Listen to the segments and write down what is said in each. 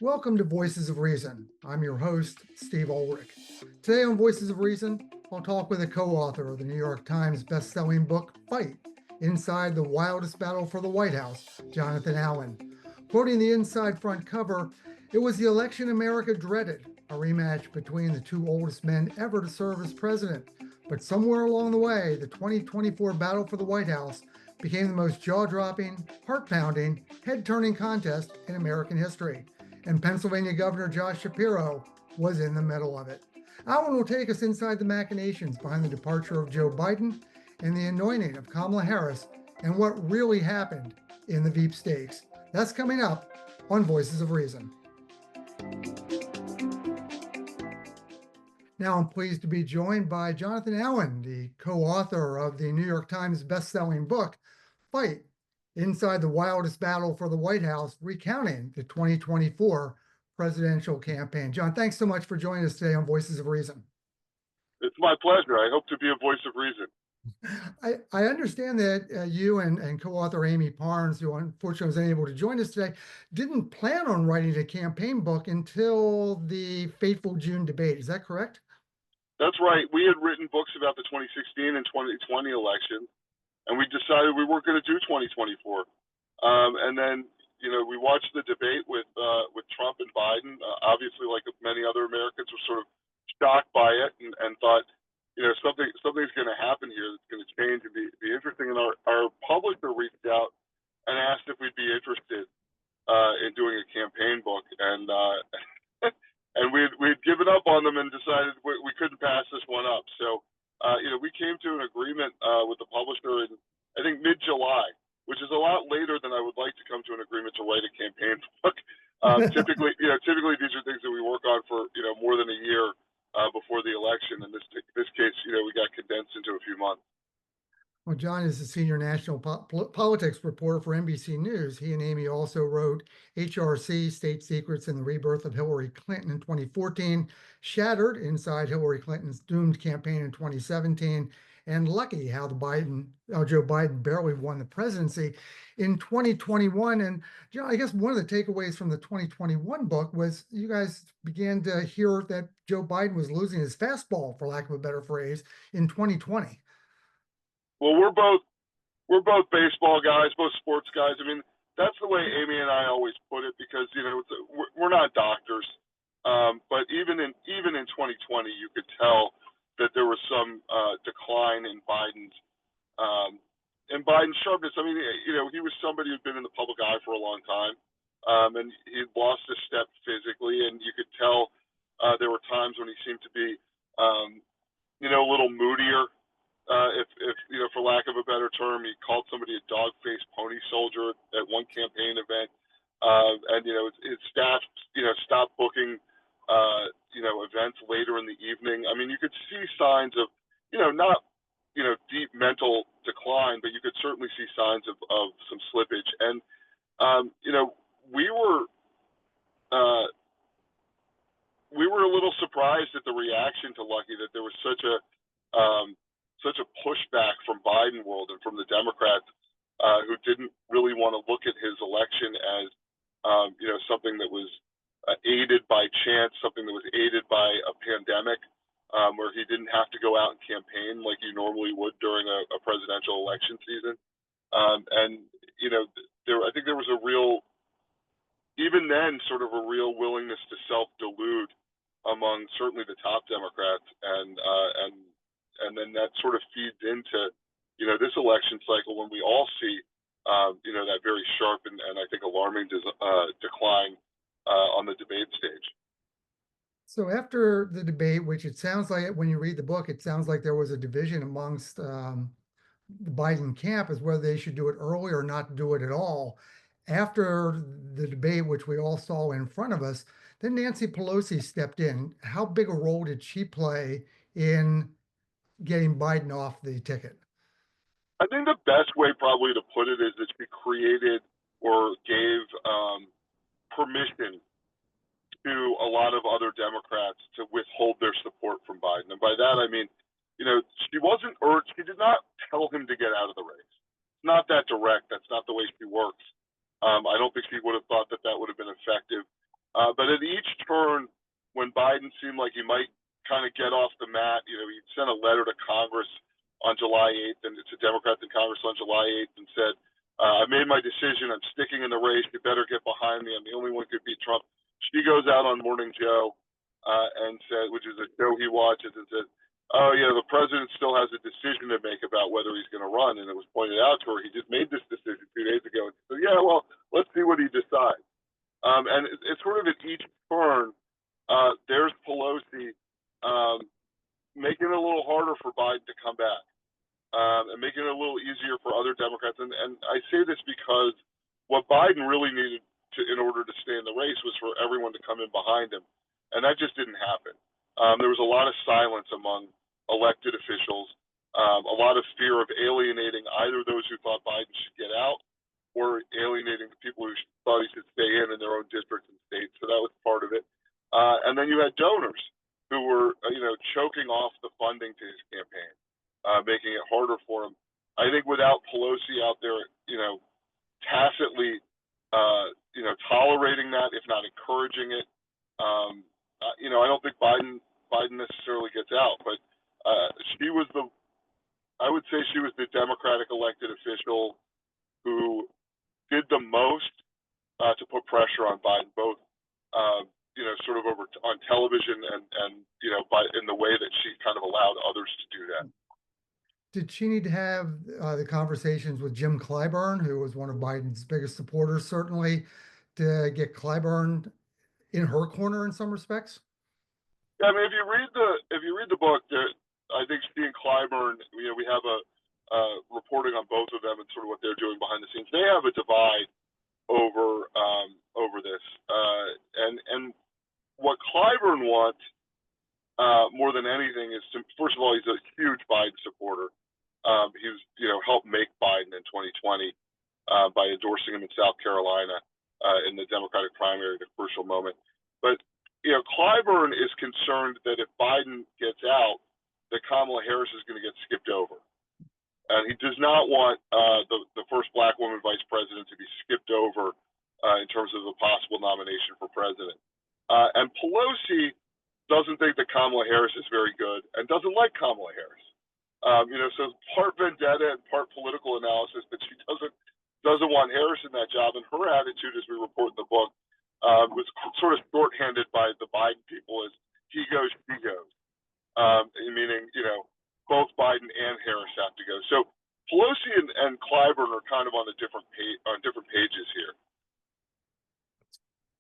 Welcome to Voices of Reason. I'm your host, Steve Ulrich. Today on Voices of Reason, I'll talk with a co-author of the New York Times best-selling book, Fight, Inside the Wildest Battle for the White House, Jonathan Allen. Quoting the inside front cover, it was the election America dreaded, a rematch between the two oldest men ever to serve as president. But somewhere along the way, the 2024 battle for the White House became the most jaw-dropping, heart-pounding, head-turning contest in American history. And Pennsylvania Governor Josh Shapiro was in the middle of it. Allen will take us inside the machinations behind the departure of Joe Biden and the anointing of Kamala Harris and what really happened in the Veep stakes. That's coming up on Voices of Reason. Now I'm pleased to be joined by Jonathan Allen, the co-author of the New York Times best-selling book, Fight, Inside the Wildest Battle for the White House, recounting the 2024 presidential campaign. John, thanks so much for joining us today on Voices of Reason. It's my pleasure. I hope to be a voice of reason. I understand that you and co-author Amy Parnes, who unfortunately was unable to join us today, didn't plan on writing a campaign book until the fateful June debate. Is that correct? That's right. We had written books about the 2016 and 2020 elections, and we decided we weren't going to do 2024. And then, we watched the debate with Trump and Biden. Obviously, like many other Americans, were sort of shocked by it and thought, something's going to happen here that's going to change and be interesting. And our publisher reached out and asked if we'd be interested in doing a campaign book, and and we'd given up on them and decided we couldn't pass this one up. So, we came to an agreement with the publisher in, I think, mid-July, which is a lot later than I would like to come to an agreement to write a campaign book. Typically these are things that we work on for more than a year before the election. In this case, we got condensed into a few months. Well, John is the senior national politics reporter for NBC News. He and Amy also wrote HRC, State Secrets and the Rebirth of Hillary Clinton in 2014, Shattered, Inside Hillary Clinton's Doomed Campaign in 2017, and Lucky, how Joe Biden barely won the presidency in 2021. And John, I guess one of the takeaways from the 2021 book was you guys began to hear that Joe Biden was losing his fastball, for lack of a better phrase, in 2020. Well, we're both baseball guys, both sports guys. I mean, that's the way Amy and I always put it, because we're not doctors, but even in 2020, you could tell that there was some decline in Biden's sharpness. I mean, he was somebody who'd been in the public eye for a long time, and he lost a step physically, and you could tell there were times when he seemed to be a little moodier. If for lack of a better term, he called somebody a dog-faced pony soldier at one campaign event, and his staff stopped booking events later in the evening. I mean, you could see signs of not deep mental decline, but you could certainly see signs of some slippage. And we were a little surprised at the reaction to Lucky, that there was such a pushback from Biden world and from the Democrats who didn't really want to look at his election as something that was aided by chance, something that was aided by a pandemic, where he didn't have to go out and campaign like you normally would during a presidential election season. I think there was even then sort of a real willingness to self-delude among certainly the top Democrats, and then that sort of feeds into this election cycle when we all see that very sharp and I think alarming decline on the debate stage. So after the debate, which it sounds like when you read the book, it sounds like there was a division amongst the Biden camp as whether they should do it early or not do it at all. After the debate, which we all saw in front of us, then Nancy Pelosi stepped in. How big a role did she play in getting Biden off the ticket? I think the best way probably to put it is that she created or gave permission to a lot of other Democrats to withhold their support from Biden. And by that, I mean, she wasn't urged. She did not tell him to get out of the race. It's not that direct. That's not the way she works. I don't think she would have thought that would have been effective. But at each turn, when Biden seemed like he might kind of get off the mat, he sent a letter to Congress on July 8th, and to Democrats in Congress on July 8th, and said, I made my decision. I'm sticking in the race. You better get behind me. I'm the only one who could beat Trump. She goes out on Morning Joe and said, which is a show he watches, and said, oh, yeah, the president still has a decision to make about whether he's going to run. And it was pointed out to her, he just made this decision 2 days ago. And she said, yeah, well, let's see what he decides. And it's sort of at each turn, there's Pelosi making it a little harder for Biden to come back. And making it a little easier for other Democrats. And I say this because what Biden really needed in order to stay in the race was for everyone to come in behind him. And that just didn't happen. There was a lot of silence among elected officials, a lot of fear of alienating either those who thought Biden should get out or alienating the people who thought he should stay in their own districts and states. So that was part of it. And then you had donors who were, choking off the funding to his campaign. Making it harder for him. I think without Pelosi out there, tacitly, tolerating that, if not encouraging it, I don't think Biden necessarily gets out. But I would say she was the Democratic elected official who did the most to put pressure on Biden, both, sort of over on television and in the way that she kind of allowed others to do that. Did she need to have the conversations with Jim Clyburn, who was one of Biden's biggest supporters, certainly, to get Clyburn in her corner in some respects? Yeah, I mean, if you read the book, I think she and Clyburn, we have a reporting on both of them and sort of what they're doing behind the scenes. They have a divide over this, and what Clyburn wants more than anything is to, first of all, he's a huge Biden supporter. He was, helped make Biden in 2020 by endorsing him in South Carolina in the Democratic primary at a crucial moment. But, Clyburn is concerned that if Biden gets out, that Kamala Harris is going to get skipped over. And he does not want the first black woman vice president to be skipped over in terms of a possible nomination for president. And Pelosi doesn't think that Kamala Harris is very good and doesn't like Kamala Harris. So part vendetta and part political analysis that she doesn't want Harris in that job. And her attitude, as we report in the book, was sort of shorthanded by the Biden people as he goes, she goes, meaning, both Biden and Harris have to go. So Pelosi and Clyburn are kind of on different pages here.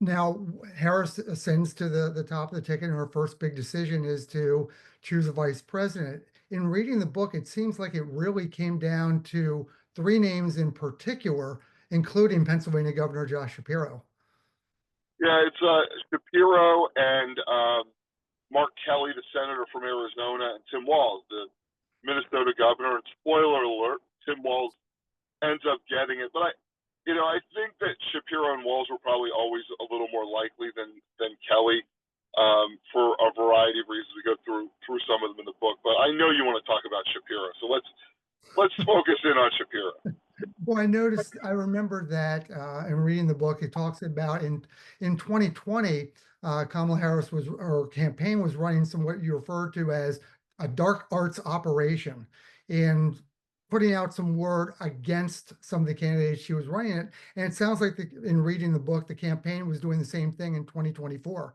Now, Harris ascends to the top of the ticket, and her first big decision is to choose a vice president. In reading the book, it seems like it really came down to 3 names in particular, including Pennsylvania Governor Josh Shapiro. Yeah, it's Shapiro and Mark Kelly, the senator from Arizona, and Tim Walz, the Minnesota governor. And spoiler alert, Tim Walz ends up getting it. But I think that Shapiro and Walz were probably always a little more likely than Kelly for a variety of reasons. We go through some of them in the book. But I know you want to talk about Shapiro, so let's focus in on Shapiro. Well, I remember that in reading the book, it talks about in 2020, Kamala Harris her campaign was running what you referred to as a dark arts operation, and putting out some word against some of the candidates she was running it. And it sounds like in reading the book, the campaign was doing the same thing in 2024.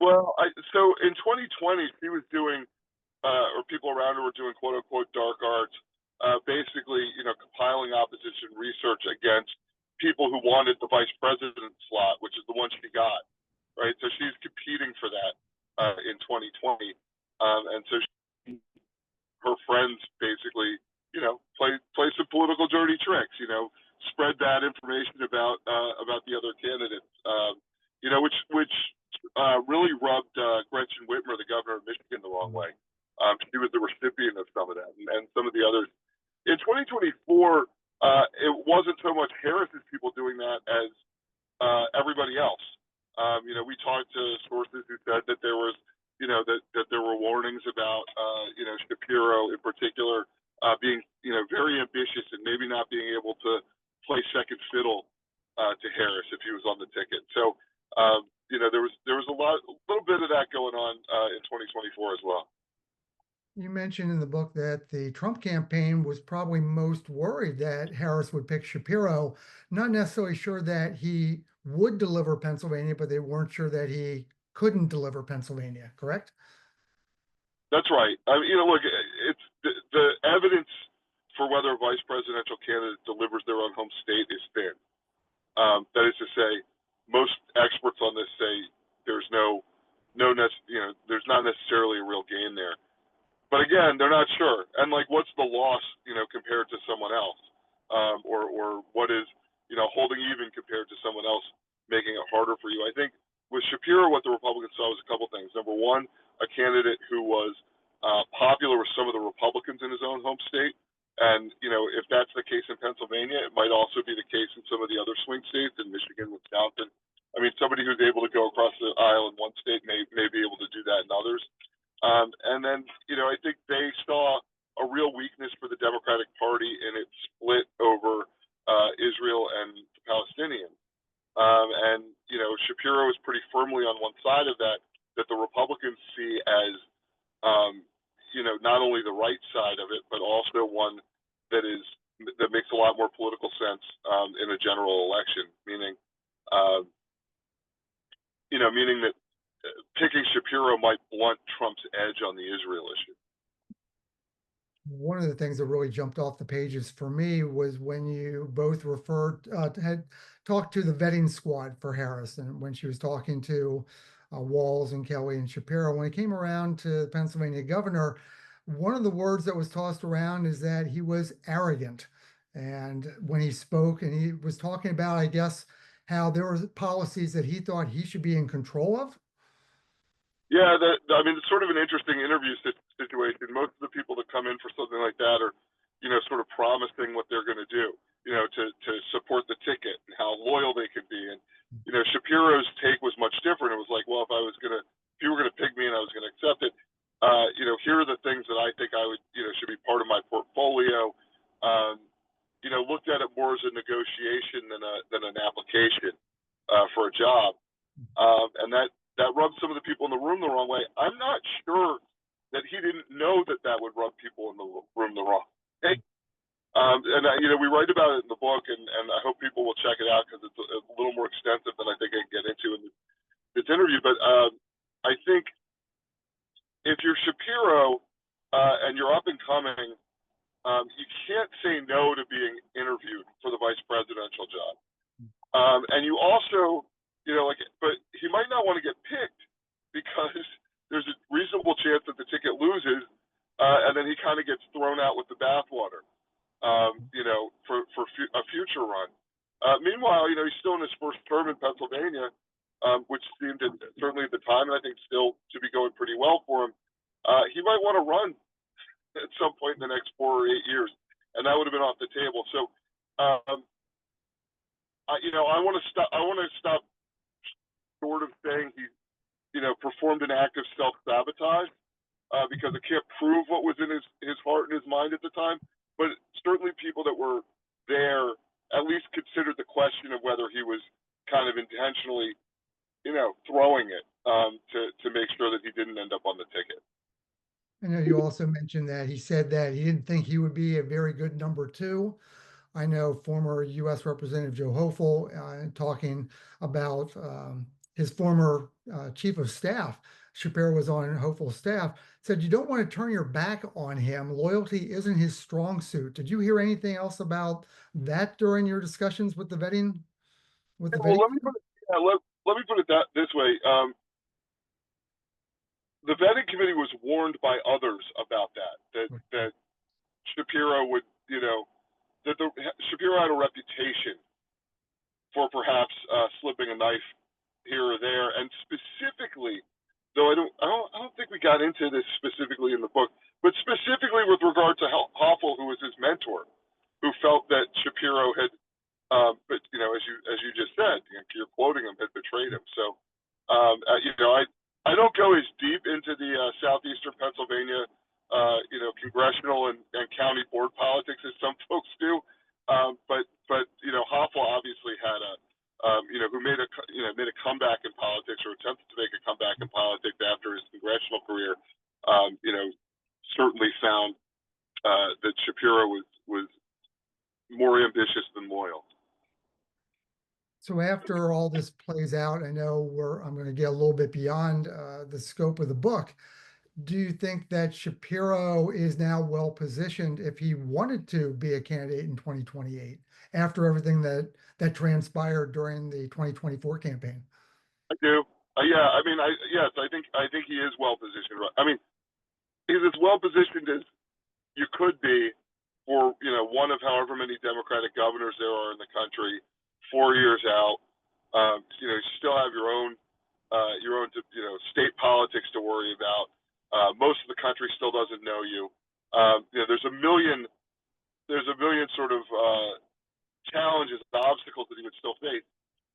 Well, so in 2020, she was doing, or people around her were doing quote unquote dark arts, basically, compiling opposition research against people who wanted the vice president slot, which is the one she got, right? So she's competing for that in 2020. And so her friends basically, play some political dirty tricks, spread bad information about the other candidates, which really rubbed Gretchen Whitmer, the governor of Michigan, the wrong way. She was the recipient of some of that, and some of the others. In 2024, it wasn't so much Harris's people doing that as everybody else. We talked to sources who said that there was, that there were warnings about, Shapiro in particular being, very ambitious and maybe not being able to play second fiddle to Harris if he was on the ticket. So There was a little bit of that going on in 2024 as well. You mentioned in the book that the Trump campaign was probably most worried that Harris would pick Shapiro, not necessarily sure that he would deliver Pennsylvania, but they weren't sure that he couldn't deliver Pennsylvania, correct? That's right. Look, it's the evidence for whether a vice presidential candidate delivers their own home state is thin. That is to say, most experts on this say there's there's not necessarily a real gain there. But again, they're not sure. And like, what's the loss, compared to someone else, or what is, holding even compared to someone else, making it harder for you? I think with Shapiro, what the Republicans saw was a couple things. Number one, a candidate who was popular with some of the Republicans in his own home state. And, if that's the case in Pennsylvania, it might also be the case in some of the other swing states in Michigan, Wisconsin. I mean, somebody who's able to go across the aisle in one state may be able to do that in others. And then, I think they saw a real weakness for the Democratic Party in its split over Israel and the Palestinians. And, Shapiro is pretty firmly on one side of that the Republicans see as, not only the right side of it, but also one that makes a lot more political sense in a general election, meaning that picking Shapiro might blunt Trump's edge on the Israel issue. One of the things that really jumped off the pages for me was when you both had talked to the vetting squad for Harris, and when she was talking to Walz and Kelly and Shapiro, when it came around to the Pennsylvania governor, one of the words that was tossed around is that he was arrogant. And when he spoke, and he was talking about, I guess, how there were policies that he thought he should be in control of. Yeah, it's sort of an interesting interview situation. Most of the people that come in for something like that are, sort of promising what they're going to do, to support the ticket and how loyal they can be. And, Shapiro's take was much different. It was like, well, if you were going to pick me and I was going to accept it, here are the things that I think I would, should be part of my portfolio. Looked at it more as a negotiation than an application for a job. And that rubbed some of the people in the room the wrong way. I'm not sure that he didn't know that would rub people in the room the wrong way. We write about it in the book, and I hope people will check it out because it's a little more extensive than I think I can get into in this interview. But I think if you're Shapiro and you're up and coming, you can't say no to being interviewed for the vice presidential job. And you also, but he might not want to get picked because there's a reasonable chance that the ticket loses, and then he kind of gets thrown out with the bathwater, for a future run. Meanwhile, he's still in his first term in Pennsylvania, which seemed certainly at the time, and I think still to be going pretty well for him. He might want to run at some point in the next 4 or 8 years, and that would have been off the table. So, I want to stop short of saying he, performed an act of self-sabotage, because I can't prove what was in his heart and his mind at the time. But certainly people that were there at least considered the question of whether he was kind of intentionally, throwing it to make sure that he didn't end up on the ticket. I know you also mentioned that he said that he didn't think he would be a very good number two. I know former U.S. Representative Joe Hoefel talking about his former chief of staff. Shapiro was on Hoefel's staff, said you don't want to turn your back on him. Loyalty isn't his strong suit. Did you hear anything else about that during your discussions with the vetting? Well, let me put it this way. The vetting committee was warned by others about that Shapiro would, Shapiro had a reputation for perhaps slipping a knife here or there, and specifically, though I don't think we got into this specifically in the book, but specifically with regard to Hoefel, who was his mentor, who felt that Shapiro had, but as you just said, you're quoting him, had betrayed him. So, I don't go as deep into the southeastern Pennsylvania, congressional and county board politics as some folks do. But Hoefel obviously had who made a comeback in politics, or attempted to make a comeback in politics after his congressional career, certainly found that Shapiro was more ambitious than loyal. So after all this plays out, I know I'm going to get a little bit beyond the scope of the book. Do you think that Shapiro is now well positioned if he wanted to be a candidate in 2028 after everything that transpired during the 2024 campaign? I do. Yeah. I mean, yes. I think he is well positioned. I mean, he's as well positioned as you could be for one of however many Democratic governors there are in the country 4 years out. You still have your own state politics to worry about. Most of the country still doesn't know you. There's a million sort of challenges, obstacles that he would still face.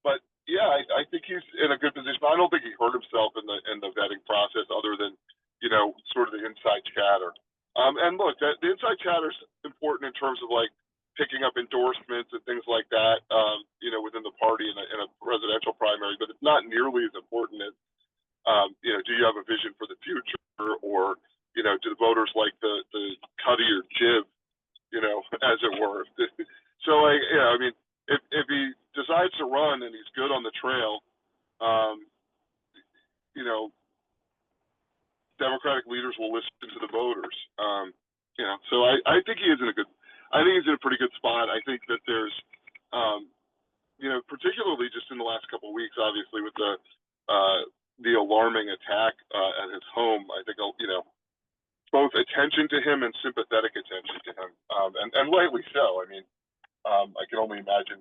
But yeah, I think he's in a good position. I don't think he hurt himself in the vetting process, other than sort of the inside chatter. And look, the inside chatter is important in terms of like picking up endorsements and things like that, within the party in a presidential primary. But it's not nearly as important as do you have a vision for the future, or do the voters like the cut of your jib, as it were. So I mean, if he decides to run and he's good on the trail, Democratic leaders will listen to the voters. So I think he is in a pretty good spot. I think that there's, particularly just in the last couple of weeks, obviously with the alarming attack at his home, I think both attention to him and sympathetic attention to him, and rightly so. I mean, I can only imagine.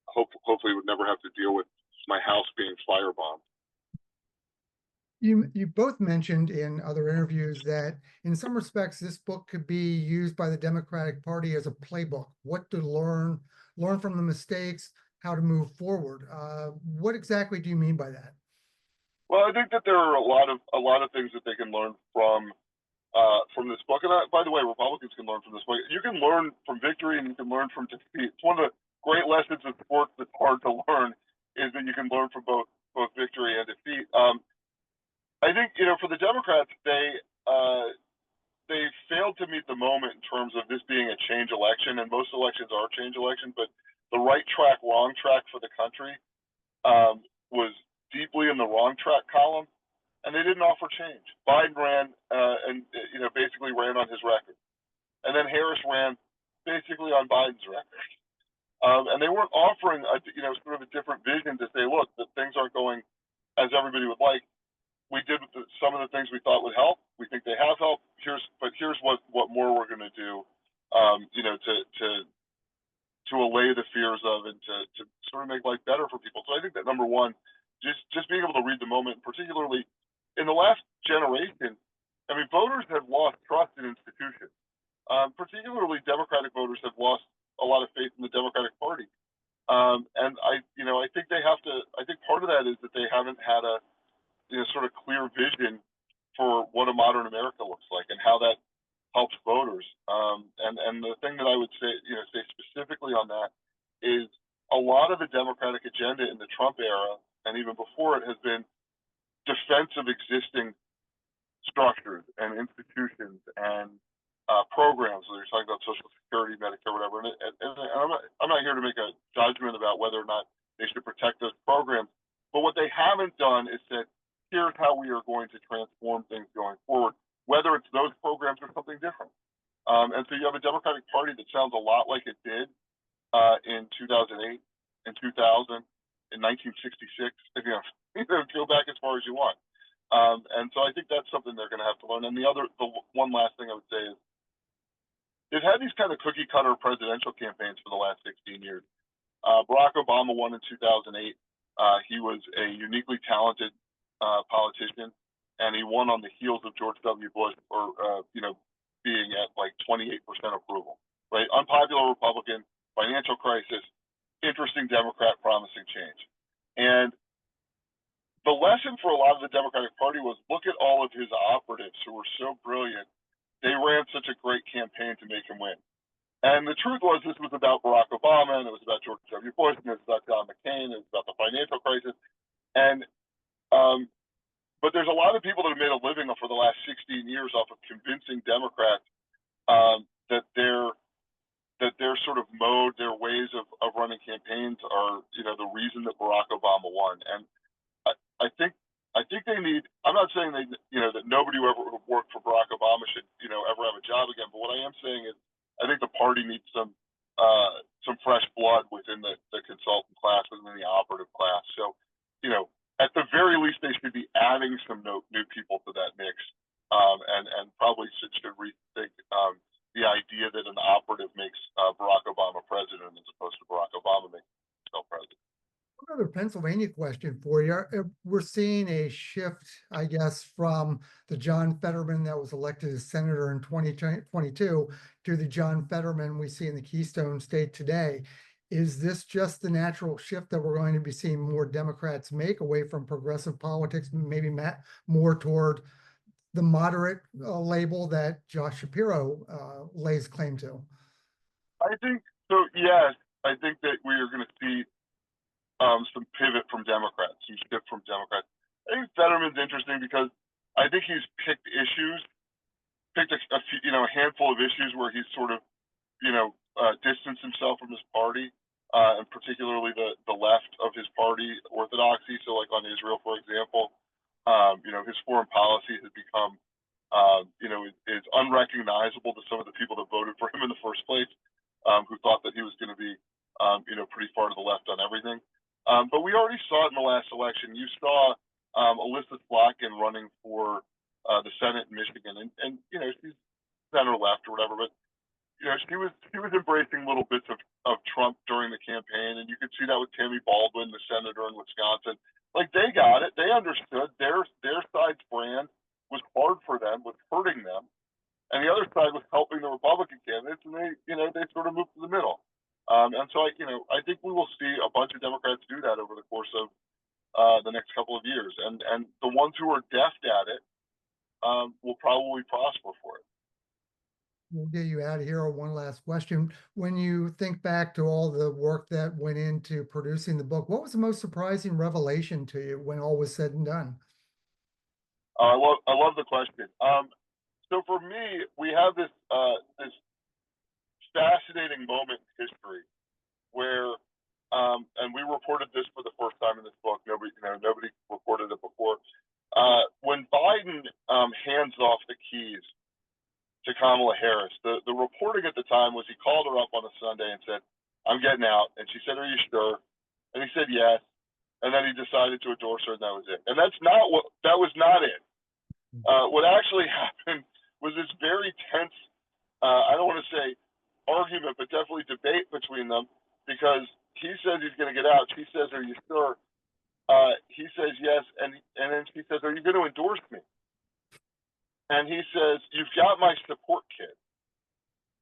Hopefully, would never have to deal with my house being firebombed. You both mentioned in other interviews that in some respects this book could be used by the Democratic Party as a playbook, what to learn from the mistakes, how to move forward. What exactly do you mean by that? Well, I think that there are a lot of things that they can learn from this book. And by the way, Republicans can learn from this book. You can learn from victory and you can learn from defeat. It's one of the great lessons of sports that's hard to learn, is that you can learn from both victory and defeat. I think for the Democrats, they failed to meet the moment in terms of this being a change election, and most elections are change elections. But the right track, wrong track for the country was deeply in the wrong track column, and they didn't offer change. Biden ran and basically ran on his record, and then Harris ran basically on Biden's record, and they weren't offering sort of a different vision to say, look, that things aren't going as everybody would like. We did some of the things we thought would help. We think they have helped. Here's what more we're going to do, to allay the fears of, and to sort of make life better for people. So I think that number one, just being able to read the moment, particularly in the last generation. I mean, voters have lost trust in institutions. Particularly Democratic voters have lost a lot of faith in the Democratic Party. And I think they have to. I think part of that is that they haven't had a sort of clear vision for what a modern America looks like and how that helps voters. And the thing that I would say specifically on that is a lot of the Democratic agenda in the Trump era and even before it has been defense of existing structures and institutions and programs. So you're talking about Social Security, Medicare, whatever. And I'm not here to make a judgment about whether or not they should protect those programs. But what they haven't done is said, here's how we are going to transform things going forward, whether it's those programs or something different. And so you have a Democratic Party that sounds a lot like it did in 2008, in 2000, in 1966. Go back as far as you want. And so I think that's something they're going to have to learn. And the one last thing I would say is they've had these kind of cookie cutter presidential campaigns for the last 16 years. Barack Obama won in 2008. He was a uniquely talented politician, and he won on the heels of George W. Bush, or being at like 28% approval. Right, unpopular Republican, financial crisis, interesting Democrat, promising change. And the lesson for a lot of the Democratic Party was, look at all of his operatives who were so brilliant. They ran such a great campaign to make him win. And the truth was, this was about Barack Obama, and it was about George W. Bush, and it was about John McCain, mode, their ways of running campaigns are, the reason that Barack Obama won. And I think they need. I'm not saying that nobody who ever worked for Barack Obama should ever have a job again. But what I am saying is, I think the party needs some fresh blood within the consultant class, within the operative class. So, at the very least, they should be adding some new people to that mix, and probably should rethink the idea that an operative makes Barack Obama president as opposed to Barack Obama making himself president. Another Pennsylvania question for you. We're seeing a shift, I guess, from the John Fetterman that was elected as senator in 2022 to the John Fetterman we see in the Keystone State today. Is this just the natural shift that we're going to be seeing more Democrats make away from progressive politics, maybe more toward the moderate label that Josh Shapiro lays claim to? I think so. Yes, I think that we are going to see some pivot from Democrats, some shift from Democrats. I think Fetterman's interesting because I think he's picked a few, a handful of issues where he's sort of, distanced himself from his party, and particularly the left of his party orthodoxy. So, like on Israel, for example, his foreign policy has become, is unrecognizable to some of the people that voted for him in the first place, who thought that he was going to be, pretty far to the left on everything. But we already saw it in the last election. You saw Elizabeth Slotkin running for the Senate in Michigan, and she's center left or whatever, but she was embracing little bits of Trump during the campaign, and you could see that with Tammy Baldwin, the senator in Wisconsin. Like, they got it, they understood their side's brand was hard for them, was hurting them, and the other side was helping the Republican candidates, and they sort of moved to the middle. And so I think we will see a bunch of Democrats do that over the course of the next couple of years, and the ones who are deft at it will probably prosper for it. We'll get you out of here. One last question. When you think back to all the work that went into producing the book, what was the most surprising revelation to you when all was said and done? I love the question. So for me, we have this fascinating moment in history where, and we reported this for the first time in this book. Nobody reported it before. When Biden hands off the keys to Kamala Harris, the reporting at the time was he called her up on a Sunday and said, "I'm getting out," and she said, "Are you sure?" And he said, "Yes." And then he decided to endorse her, and that was it. And that was not it. What actually happened was this very tense, I don't want to say argument, but definitely debate between them, because he says he's going to get out. She says, "Are you sure?" He says, "Yes." And then she says, "Are you going to endorse me?" And he says, "You've got my support, kid."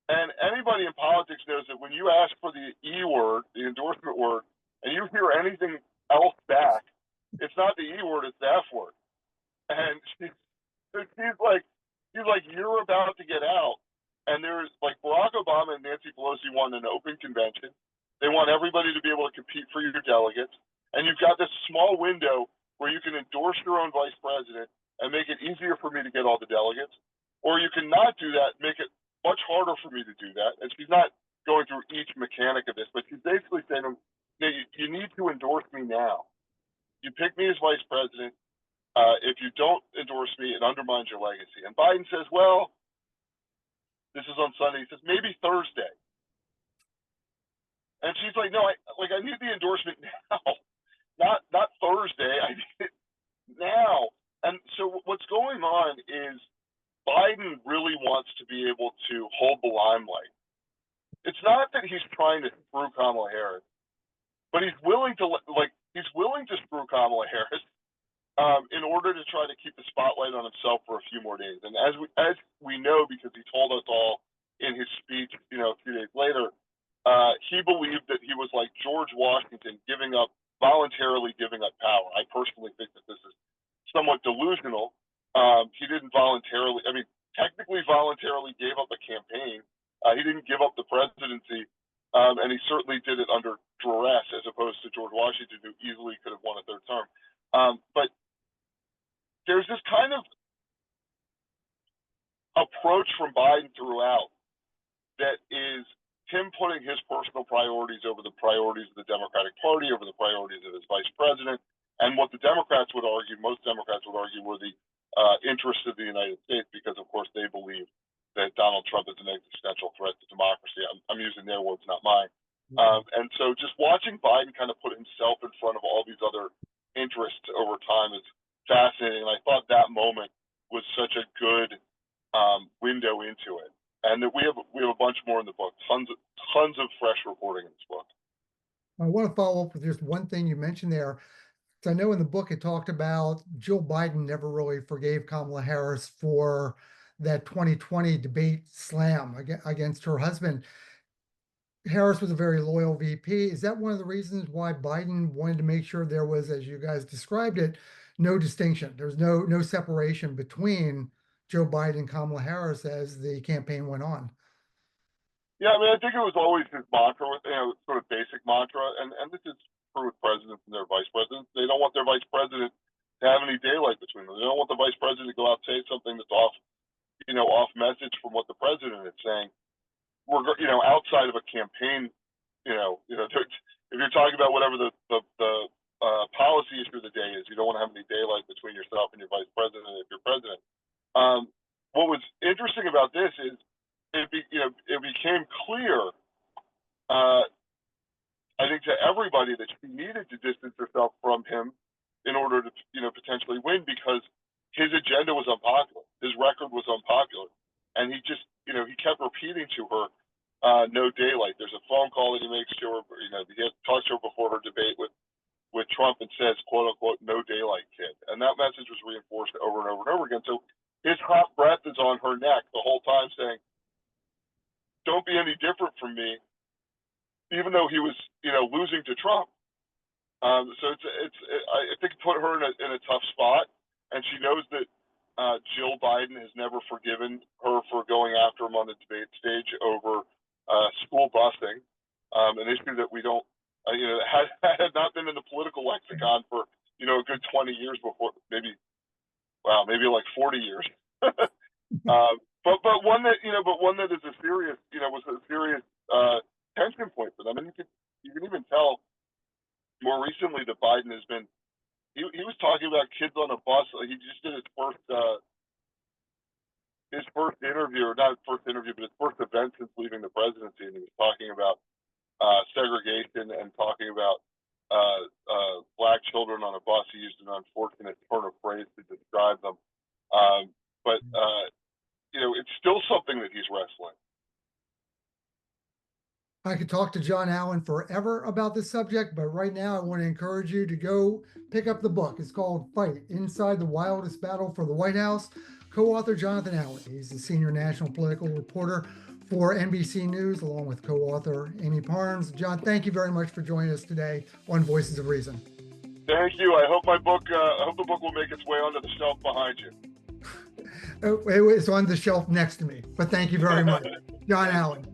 And anybody in politics knows that when you ask for the E word, the endorsement word, and you hear anything else back, it's not the E word, it's the F word. And she's like, "You're about to get out." And there's like Barack Obama and Nancy Pelosi won an open convention. They want everybody to be able to compete for your delegates. And you've got this small window where you can endorse your own vice president and make it easier for me to get all the delegates. Or you can not do that, make it much harder for me to do that. And she's not going through each mechanic of this, but she's basically saying to him, you need to endorse me now. You pick me as vice president. If you don't endorse me, it undermines your legacy. And Biden says, "Well," this is on Sunday, he says, "maybe Thursday." And she's like, "No, I need the endorsement now, not Thursday. I need it now." And so what's going on is Biden really wants to be able to hold the limelight. It's not that he's trying to screw Kamala Harris, but he's willing to screw Kamala Harris in order to try to keep the spotlight on himself for a few more days. And as we know, because he told us all in his speech, a few days later, he believed that he was like George Washington, voluntarily giving up power. I personally think that this is somewhat delusional. He didn't technically voluntarily gave up the campaign. He didn't give up the presidency, and he certainly did it under duress, as opposed to George Washington, who easily could have won a third term. But there's this kind of approach from Biden throughout that is him putting his personal priorities over the priorities of the Democratic Party, over the priorities of his vice president, and what the Democrats would argue, most Democrats would argue, were the interests of the United States, because, of course, they believe that Donald Trump is an existential threat to democracy. I'm using their words, not mine. And so just watching Biden kind of put himself in front of all these other interests over time is fascinating. And I thought that moment was such a good window into it. And that we have a bunch more in the book, tons of fresh reporting in this book. I want to follow up with just one thing you mentioned there. So I know in the book it talked about Joe Biden never really forgave Kamala Harris for that 2020 debate slam against her husband. Harris was a very loyal VP. Is that one of the reasons why Biden wanted to make sure there was, as you guys described it, no distinction? There's no separation between Joe Biden and Kamala Harris as the campaign went on. Yeah, I mean, I think it was always his mantra, sort of basic mantra, and this is true with presidents and their vice presidents. They don't want their vice president to have any daylight between them. They don't want the vice president to go out and say something that's off message from what the president is saying. We're, outside of a campaign, if you're talking about whatever the policy issue of the day is, you don't want to have any daylight between yourself and your vice president if you're president. What was interesting about this is it became clear, I think, to everybody that she needed to distance herself from him in order to, potentially win, because his agenda was unpopular. His record was unpopular. And he just, he kept repeating to her, no daylight. There's a phone call that he makes to her, he talks to her before her debate with Trump and says, quote unquote, no daylight, kid. And that message was reinforced over and over and over again. So his hot breath is on her neck the whole time, saying, don't be any different from me, even though he was, losing to Trump. So I think it put her in a tough spot, and she knows that Jill Biden has never forgiven her for going after him on the debate stage over school busing, an issue that we don't, had not been in the political lexicon for a good 20 years before, maybe like 40 years. But one that is a serious, was a serious tension point for them, and you can even tell more recently that Biden has been. He was talking about kids on a bus. He just did his first interview, or not first interview, but his first event since leaving the presidency, and he was talking about segregation and talking about black children on a bus. He used an unfortunate turn of phrase to describe them, but it's still something that he's wrestling. I could talk to John Allen forever about this subject, but right now I want to encourage you to go pick up the book. It's called Fight: Inside the Wildest Battle for the White House. Co-author Jonathan Allen. He's the senior national political reporter for NBC News, along with co-author Amy Parnes. John, thank you very much for joining us today on Voices of Reason. Thank you. I hope the book will make its way onto the shelf behind you. It's on the shelf next to me, but thank you very much. John Allen.